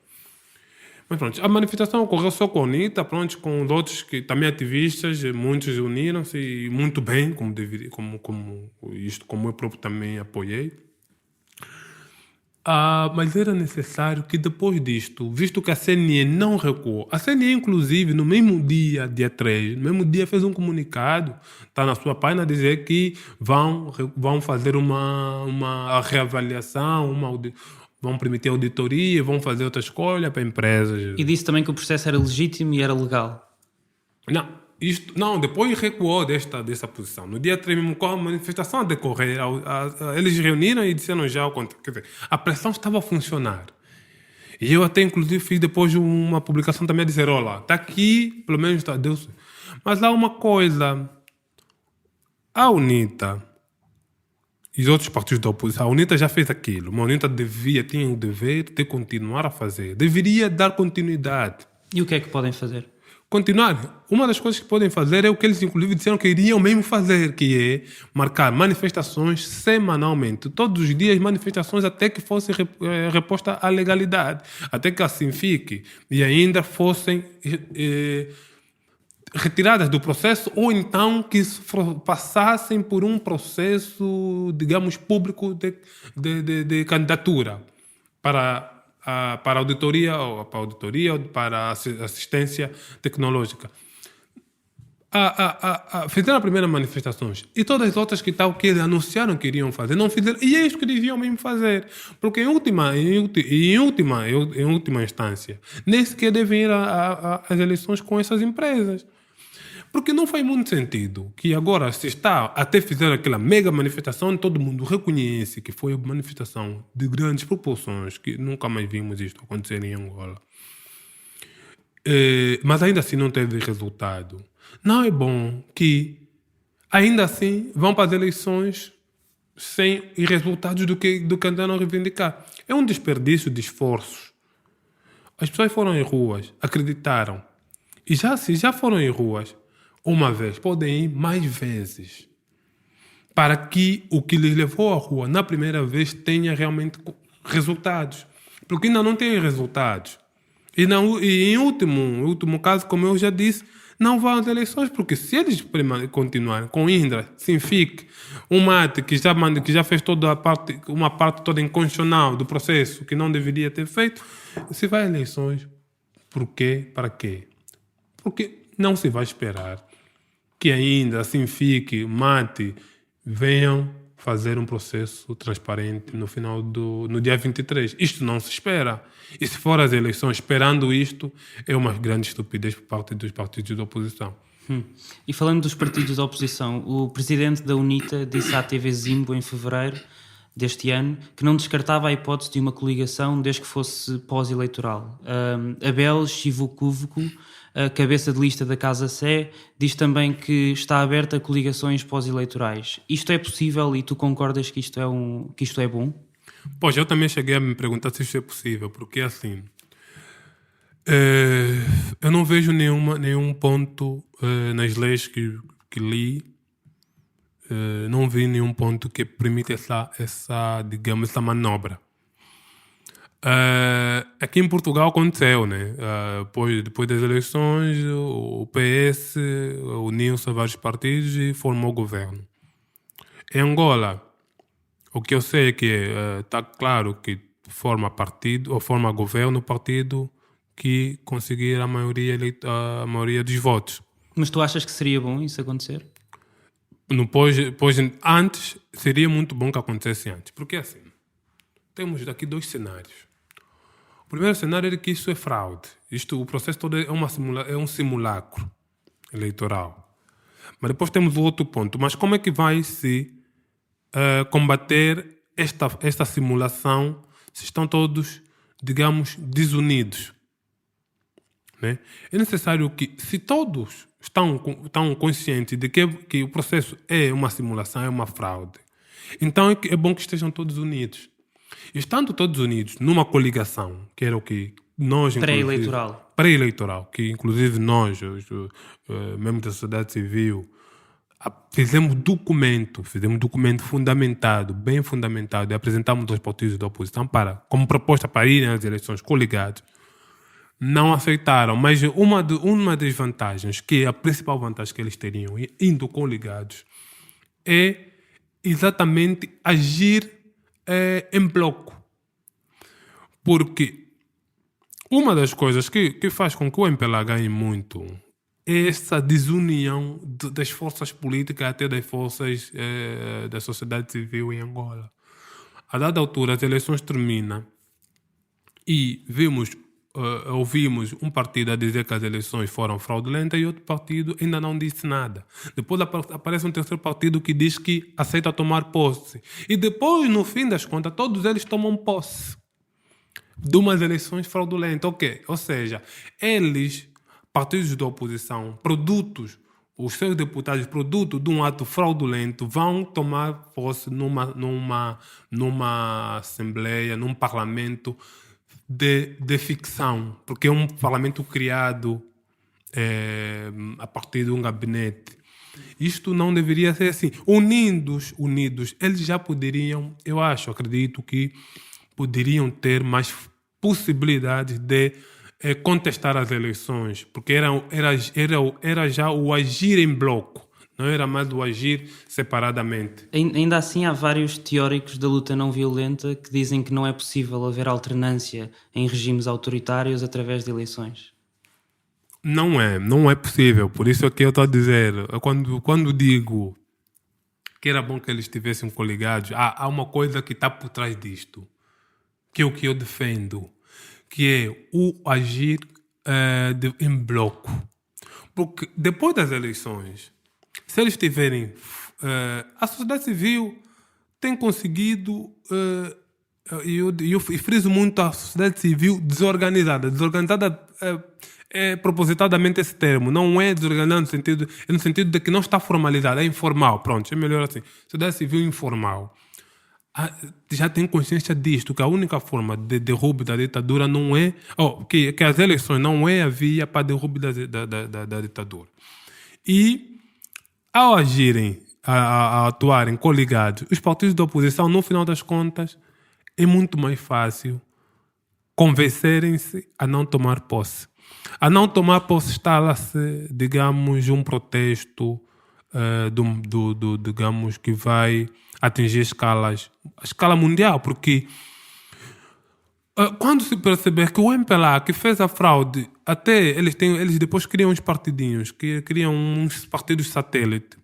Mas pronto, a manifestação ocorreu só com a UNITA, pronto, com os outros que também ativistas, muitos uniram-se e muito bem, como eu próprio também apoiei. Mas era necessário que depois disto, visto que a CNE não recuou, a CNE inclusive no mesmo dia 3, no mesmo dia fez um comunicado, está na sua página, a dizer que vão fazer uma reavaliação, vão permitir auditoria, vão fazer outra escolha para empresas. E disse também que o processo era legítimo e era legal. Depois recuou dessa posição. No dia 3, mesmo com a manifestação a decorrer, eles reuniram e disseram já o contrário. Quer dizer, a pressão estava a funcionar. E eu até, inclusive, fiz depois uma publicação também a dizer, olha, está aqui, pelo menos está, Deus. Mas há uma coisa, a UNITA e os outros partidos da oposição, a UNITA já fez aquilo, mas a UNITA tinha o dever de continuar a fazer, deveria dar continuidade. E o que é que podem fazer? Continuar. Uma das coisas que podem fazer é o que eles inclusive disseram que iriam mesmo fazer, que é marcar manifestações semanalmente. Todos os dias manifestações até que fosse reposta à legalidade. Até que assim fique. E ainda fossem retiradas do processo ou então que passassem por um processo, digamos, público de candidatura para auditoria ou para assistência tecnológica. Fizeram a primeira manifestações e todas as outras que anunciaram que iriam fazer, não fizeram, e é isso que deviam mesmo fazer, porque em última instância nem sequer devem ir às eleições com essas empresas. Porque não faz muito sentido que agora se está até fizeram aquela mega manifestação, todo mundo reconhece que foi uma manifestação de grandes proporções, que nunca mais vimos isto acontecer em Angola. Mas ainda assim não teve resultado. Não é bom que, ainda assim, vão para as eleições e resultados do que andaram a reivindicar. É um desperdício de esforços. As pessoas foram em ruas, acreditaram. E se já foram em ruas uma vez, podem ir mais vezes. Para que o que lhes levou à rua na primeira vez tenha realmente resultados. Porque ainda não tem resultados. E em último caso, como eu já disse, não vão às eleições, porque se eles continuarem com Indra, Sinfic, um mate que já fez uma parte toda inconstitucional do processo que não deveria ter feito, se vai às eleições, por quê? Para quê? Porque não se vai esperar que ainda Sinfic, mate, venham fazer um processo transparente no dia 23. Isto não se espera. E se for às eleições esperando isto, é uma grande estupidez por parte dos partidos da oposição. E falando dos partidos da oposição, o presidente da UNITA disse à TV Zimbo em fevereiro deste ano que não descartava a hipótese de uma coligação desde que fosse pós-eleitoral. Abel Chivukuvuku, a cabeça de lista da Casa Sé, diz também que está aberta a coligações pós-eleitorais. Isto é possível e tu concordas que isto é bom? Pois, eu também cheguei a me perguntar se isto é possível, porque assim, eu não vejo nenhum ponto nas leis que li, não vi nenhum ponto que permita essa manobra. Aqui em Portugal aconteceu, né? Depois das eleições, o PS uniu-se a vários partidos e formou o governo. Em Angola, o que eu sei é que está claro que forma governo o partido que conseguir a maioria dos votos. Mas tu achas que seria bom isso acontecer? Antes, seria muito bom que acontecesse antes. Porque assim, temos aqui dois cenários. O primeiro cenário é que isso é fraude. O processo todo é um simulacro eleitoral. Mas depois temos o outro ponto. Mas como é que vai se combater esta simulação se estão todos, digamos, desunidos? Né? É necessário que, se todos estão conscientes de que o processo é uma simulação, é uma fraude, então é bom que estejam todos unidos. E estando todos unidos numa coligação, que era o que nós... Pré-eleitoral, que inclusive nós, os membros da sociedade civil, fizemos documento bem fundamentado, e apresentamos aos partidos da oposição como proposta para irem às eleições coligados. Não aceitaram, mas uma das vantagens, que é a principal vantagem que eles teriam indo coligados, é exatamente agir em bloco. Porque uma das coisas que faz com que o MPLA ganhe muito é essa desunião das forças políticas até das forças da sociedade civil em Angola. A dada altura, as eleições terminam e ouvimos um partido a dizer que as eleições foram fraudulentas e outro partido ainda não disse nada. Depois aparece um terceiro partido que diz que aceita tomar posse. E depois, no fim das contas, todos eles tomam posse de umas eleições fraudulentas. Okay? Ou seja, partidos da oposição, os seus deputados, produto de um ato fraudulento, vão tomar posse numa assembleia, num parlamento de ficção, porque é um parlamento criado a partir de um gabinete. Isto não deveria ser assim. Unidos, eles já poderiam, acredito que poderiam ter mais possibilidades de contestar as eleições, porque era já o agir em bloco, não era mais o agir separadamente. Ainda assim, há vários teóricos da luta não violenta que dizem que não é possível haver alternância em regimes autoritários através de eleições. Não é possível. Por isso é que eu estou a dizer, quando digo que era bom que eles estivessem coligados, há uma coisa que está por trás disto, que é o que eu defendo, que é o agir em bloco. Porque depois das eleições, se eles tiverem... a sociedade civil tem conseguido... eu friso muito a sociedade civil desorganizada. Desorganizada é propositadamente esse termo. Não é desorganizada no sentido de que não está formalizada. É informal. Pronto, é melhor assim. Sociedade civil informal. já tem consciência disto, que a única forma de derrubo da ditadura não é... que as eleições não é a via para derrubo da ditadura. E, ao agirem, a atuarem coligados, os partidos da oposição, no final das contas, é muito mais fácil convencerem-se a não tomar posse. A não tomar posse instala-se, digamos, um protesto digamos, que vai atingir a escala mundial, porque quando se perceber que o MPLA que fez a fraude, até eles depois criam uns partidinhos, que criam uns partidos satélite,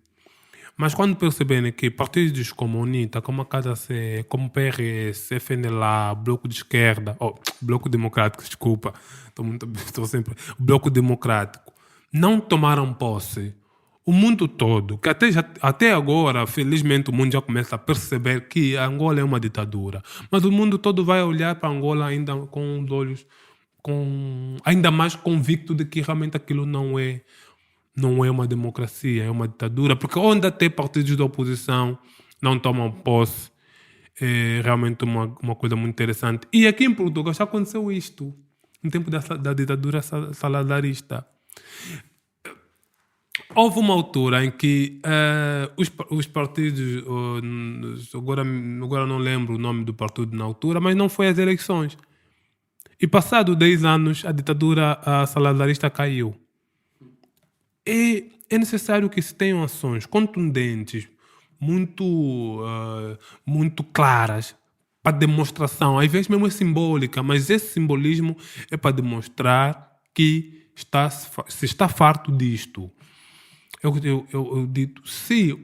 mas quando perceberem que partidos como UNITA, como a KDC, como PRS, FNLA, Bloco de Esquerda, Bloco Democrático, desculpa, estou sempre... Bloco Democrático, não tomaram posse, o mundo todo, que até agora, felizmente, o mundo já começa a perceber que a Angola é uma ditadura. Mas o mundo todo vai olhar para a Angola ainda com os olhos, ainda mais convicto de que realmente aquilo não é uma democracia, é uma ditadura. Porque onde até partidos da oposição não tomam posse, é realmente uma coisa muito interessante. E aqui em Portugal já aconteceu isto, no tempo da ditadura saladarista. Houve uma altura em que os partidos, agora não lembro o nome do partido na altura, mas não foi às eleições. E passado 10 anos, a ditadura saladarista caiu. E é necessário que se tenham ações contundentes, muito claras, para demonstração. Às vezes mesmo é simbólica, mas esse simbolismo é para demonstrar que se está farto disto. Eu digo, se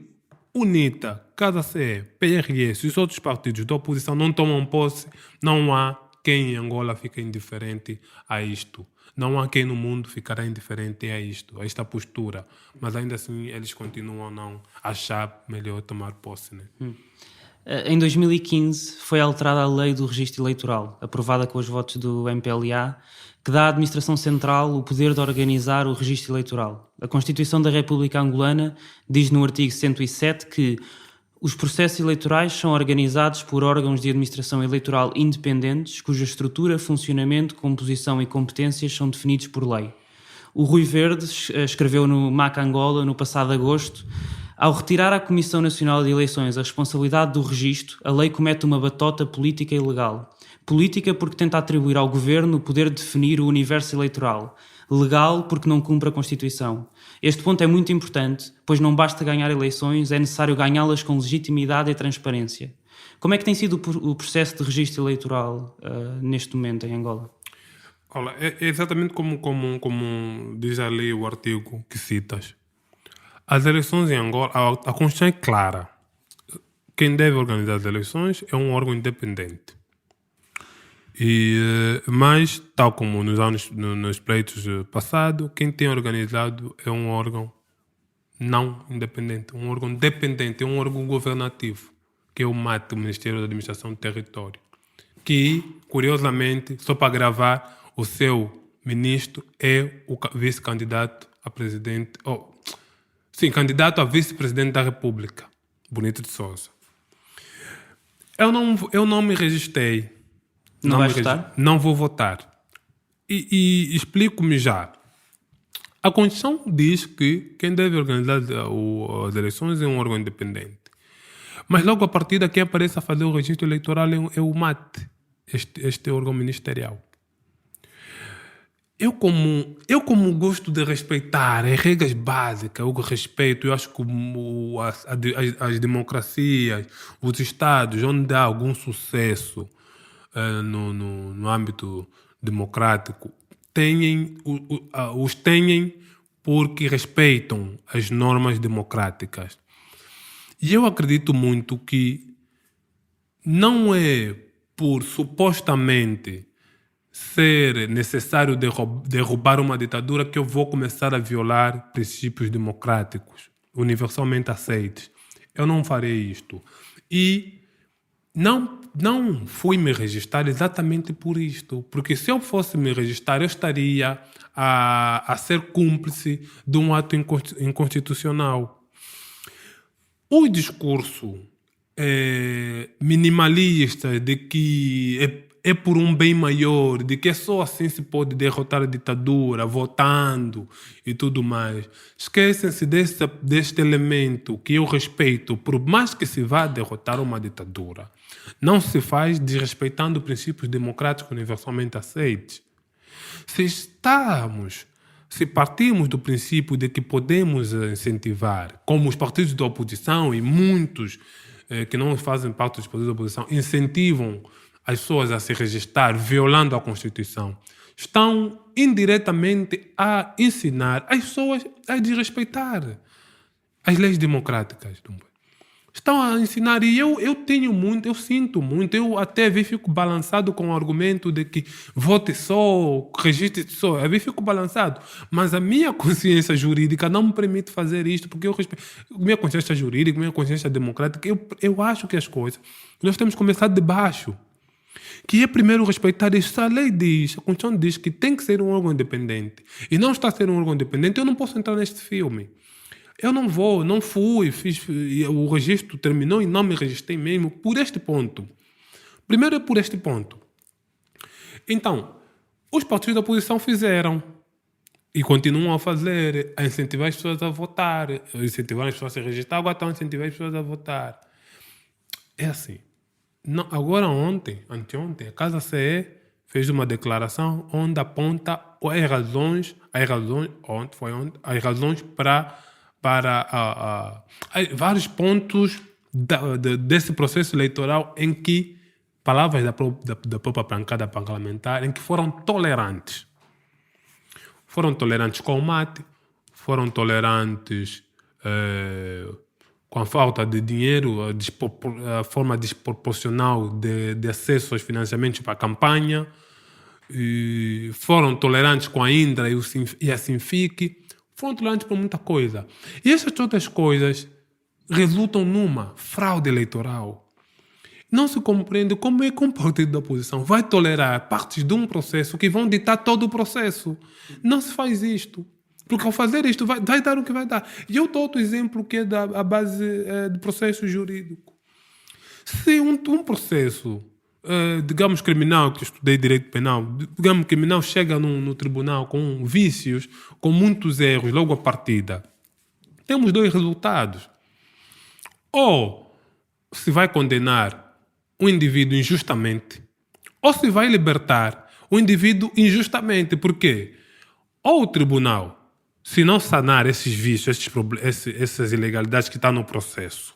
UNITA, KDC, PRS e os outros partidos da oposição não tomam posse, não há quem em Angola fique indiferente a isto. Não há quem no mundo ficará indiferente a isto, a esta postura. Mas ainda assim eles continuam a não achar melhor tomar posse. Né? Em 2015 foi alterada a lei do registro eleitoral, aprovada com os votos do MPLA, que dá à Administração Central o poder de organizar o registro eleitoral. A Constituição da República Angolana diz no artigo 107 que os processos eleitorais são organizados por órgãos de administração eleitoral independentes, cuja estrutura, funcionamento, composição e competências são definidos por lei. O Rui Verde escreveu no MAC Angola, no passado agosto: ao retirar à Comissão Nacional de Eleições a responsabilidade do registro, a lei comete uma batota política e legal. Política porque tenta atribuir ao governo o poder de definir o universo eleitoral. Legal porque não cumpre a Constituição. Este ponto é muito importante, pois não basta ganhar eleições, é necessário ganhá-las com legitimidade e transparência. Como é que tem sido o processo de registro eleitoral neste momento em Angola? Olha, é exatamente como diz ali o artigo que citas. As eleições em Angola, a Constituição é clara. Quem deve organizar as eleições é um órgão independente. Mas, tal como nos pleitos passados, quem tem organizado é um órgão não independente, um órgão dependente, é um órgão governativo, que é o MAT, o Ministério da Administração do Território, que, curiosamente, só para gravar, o seu ministro é o vice-candidato a presidente, candidato a vice-presidente da República, Bonito de Sousa. Eu não me registrei. Não vais votar? Não vou votar. E explico-me já. A Constituição diz que quem deve organizar as eleições é um órgão independente. Mas logo a partir daqui aparece a fazer o registro eleitoral é o MAT, este órgão ministerial. Eu como gosto de respeitar as regras básicas, eu respeito, eu acho que as democracias, os estados onde há algum sucesso no âmbito democrático, os têm porque respeitam as normas democráticas. E eu acredito muito que não é por supostamente ser necessário derrubar uma ditadura que eu vou começar a violar princípios democráticos universalmente aceitos. Eu não farei isto. E não fui me registrar exatamente por isto. Porque se eu fosse me registrar, eu estaria a ser cúmplice de um ato inconstitucional. O discurso minimalista, de que é por um bem maior, de que só assim se pode derrotar a ditadura, votando e tudo mais. Esquecem-se deste elemento que eu respeito, por mais que se vá derrotar uma ditadura. Não se faz desrespeitando princípios democráticos universalmente aceitos. Se partirmos do princípio de que podemos incentivar, como os partidos da oposição e muitos que não fazem parte dos partidos da oposição, incentivam as pessoas a se registrar violando a Constituição, estão indiretamente a ensinar as pessoas a desrespeitar as leis democráticas. Estão a ensinar, e eu sinto muito, eu até fico balançado com o argumento de que vote só, registre só, eu fico balançado, mas a minha consciência jurídica não me permite fazer isto, porque eu respeito, minha consciência jurídica, minha consciência democrática, eu acho que as coisas, nós temos que começar de baixo, que é primeiro respeitar isso. A lei diz, a Constituição diz que tem que ser um órgão independente, e não está a ser um órgão independente, eu não posso entrar neste filme. Eu não fui, o registro terminou e não me registrei mesmo por este ponto. Primeiro é por este ponto. Então, os partidos da oposição fizeram e continuam a fazer, a incentivar as pessoas a votar, a incentivar as pessoas a se registrar, agora estão a incentivar as pessoas a votar. É assim. Não, agora anteontem, a Casa CE fez uma declaração onde aponta as razões para vários pontos desse processo eleitoral em que palavras da própria bancada parlamentar, em que foram tolerantes. Foram tolerantes com o mate, foram tolerantes com a falta de dinheiro, a forma desproporcional de acesso aos financiamentos para a campanha, e foram tolerantes com a Indra e a Sinfic, foram tolerantes por muita coisa. E essas outras coisas resultam numa fraude eleitoral. Não se compreende como é que um partido da oposição vai tolerar partes de um processo que vão ditar todo o processo. Não se faz isto. Porque ao fazer isto vai dar o que vai dar. E eu dou outro exemplo que é a base do processo jurídico. Se um processo, digamos criminal, que eu estudei direito penal, digamos criminal chega no tribunal com vícios, com muitos erros logo à partida, temos dois resultados. Ou se vai condenar um indivíduo injustamente, ou se vai libertar o indivíduo injustamente. Por quê? Ou o tribunal, se não sanar esses vícios, essas ilegalidades que estão no processo,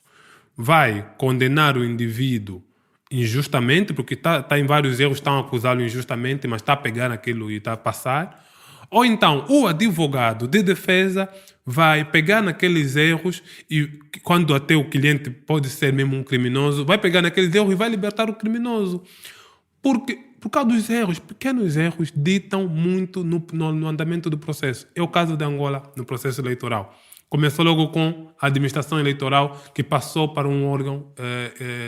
vai condenar o indivíduo injustamente, porque está em vários erros, estão a acusá-lo injustamente, mas está a pegar aquilo e está a passar. Ou então o advogado de defesa vai pegar naqueles erros e quando até o cliente pode ser mesmo um criminoso, vai pegar naqueles erros e vai libertar o criminoso. Por causa dos erros, pequenos erros ditam muito no andamento do processo. É o caso de Angola no processo eleitoral. Começou logo com a administração eleitoral que passou para um órgão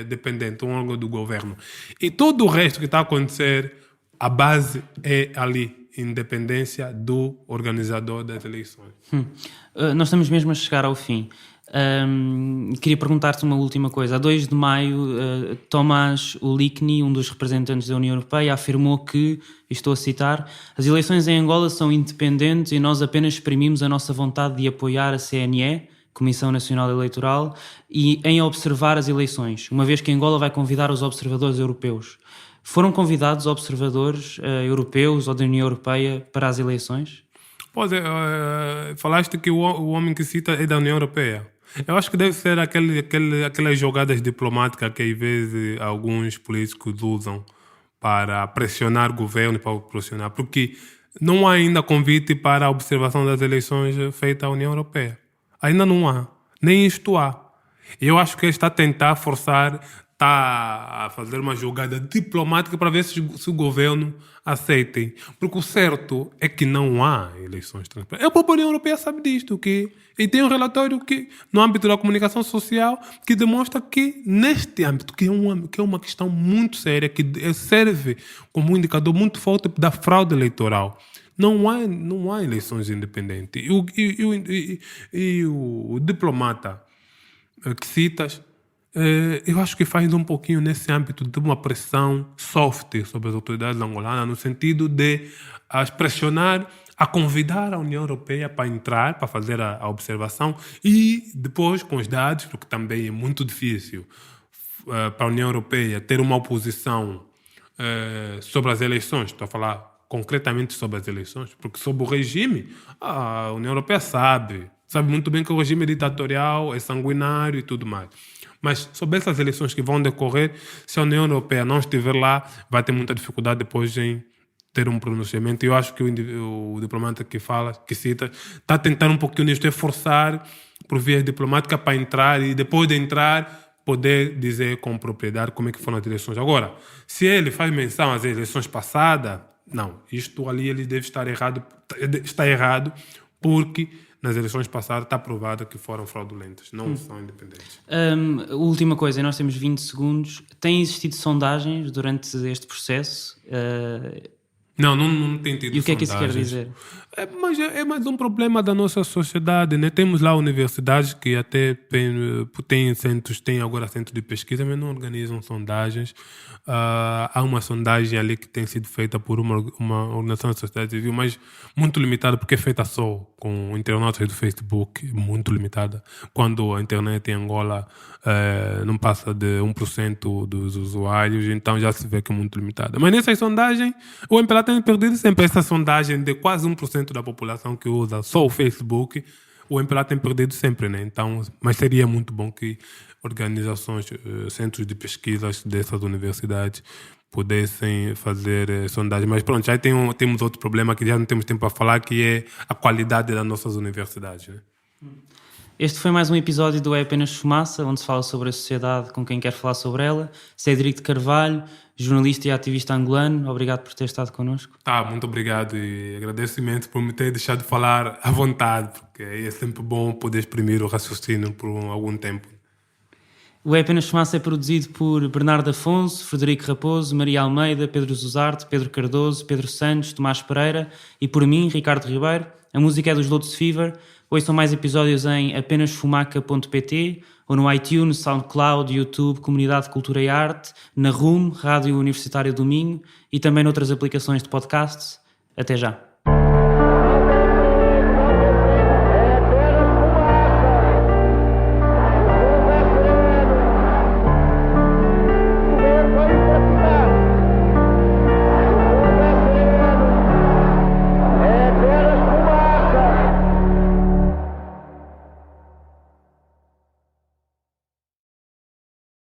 dependente, um órgão do governo. E todo o resto que está a acontecer, a base é ali, independência do organizador das eleições. Nós estamos mesmo a chegar ao fim. Queria perguntar-te uma última coisa. A 2 de maio, Tomás Ulikni, um dos representantes da União Europeia, afirmou que, e estou a citar, as eleições em Angola são independentes e nós apenas exprimimos a nossa vontade de apoiar a CNE, Comissão Nacional Eleitoral, e em observar as eleições, uma vez que Angola vai convidar os observadores europeus. Foram convidados observadores europeus ou da União Europeia para as eleições? Pois é, falaste que o homem que cita é da União Europeia. Eu acho que deve ser aquelas jogadas diplomáticas que às vezes alguns políticos usam para pressionar o governo, para pressionar, porque não há ainda convite para a observação das eleições feita à União Europeia. Ainda não há. Nem isto há. Eu acho que ele está a tentar forçar, está a fazer uma jogada diplomática para ver se o governo aceitem. Porque o certo é que não há eleições transparentes. A própria União Europeia sabe disto. E tem um relatório que, no âmbito da comunicação social que demonstra que neste âmbito, que é uma questão muito séria, que serve como um indicador muito forte da fraude eleitoral. Não há eleições independentes. E o diplomata que citas Eu acho que faz um pouquinho nesse âmbito de uma pressão soft sobre as autoridades angolanas, no sentido de as pressionar a convidar a União Europeia para entrar, para fazer a observação, e depois com os dados, porque também é muito difícil para a União Europeia ter uma oposição sobre as eleições. Estou a falar concretamente sobre as eleições, porque sobre o regime, a União Europeia sabe muito bem que o regime é ditatorial, é sanguinário e tudo mais. Mas sobre essas eleições que vão decorrer, se a União Europeia não estiver lá, vai ter muita dificuldade depois em ter um pronunciamento. Eu acho que o diplomata que cita, está a tentar um pouquinho nisto, é forçar por via diplomática para entrar e depois de entrar poder dizer com propriedade como é que foram as eleições. Agora, se ele faz menção às eleições passadas, não, isto ali ele deve estar errado, está errado, porque nas eleições passadas está provado que foram fraudulentas, não são independentes. Última coisa, nós temos 20 segundos. Têm existido sondagens durante este processo? Não tem tido. E o que é que isso quer sondagens. dizer? É mais um problema da nossa sociedade, né? Temos lá universidades que até têm agora centros de pesquisa, mas não organizam sondagens. Há uma sondagem ali que tem sido feita por uma organização da sociedade civil, mas muito limitada, porque é feita só com internautas do Facebook, muito limitada. Quando a internet em Angola não passa de 1% dos usuários, então já se vê que é muito limitada. Mas nessas sondagens, o MPLA tem perdido sempre. Essa sondagem de quase 1% da população que usa só o Facebook, o MPLA tem perdido sempre, né? Então, mas seria muito bom que organizações, centros de pesquisas dessas universidades pudessem fazer sondagens. Mas pronto, já temos outro problema que já não temos tempo para falar, que é a qualidade das nossas universidades, né? Este foi mais um episódio do É Apenas Fumaça, onde se fala sobre a sociedade com quem quer falar sobre ela. Cédric de Carvalho, jornalista e ativista angolano, obrigado por ter estado connosco. Muito obrigado e agradeço imenso por me ter deixado falar à vontade, porque é sempre bom poder exprimir o raciocínio por algum tempo. O É Apenas Fumaça é produzido por Bernardo Afonso, Frederico Raposo, Maria Almeida, Pedro Zuzarte, Pedro Cardoso, Pedro Santos, Tomás Pereira e por mim, Ricardo Ribeiro. A música é dos Lotus Fever. Ouçam mais episódios em apenasfumaca.pt ou no iTunes, SoundCloud, YouTube, Comunidade Cultura e Arte, na RUM, Rádio Universitária do Minho e também noutras aplicações de podcasts. Até já.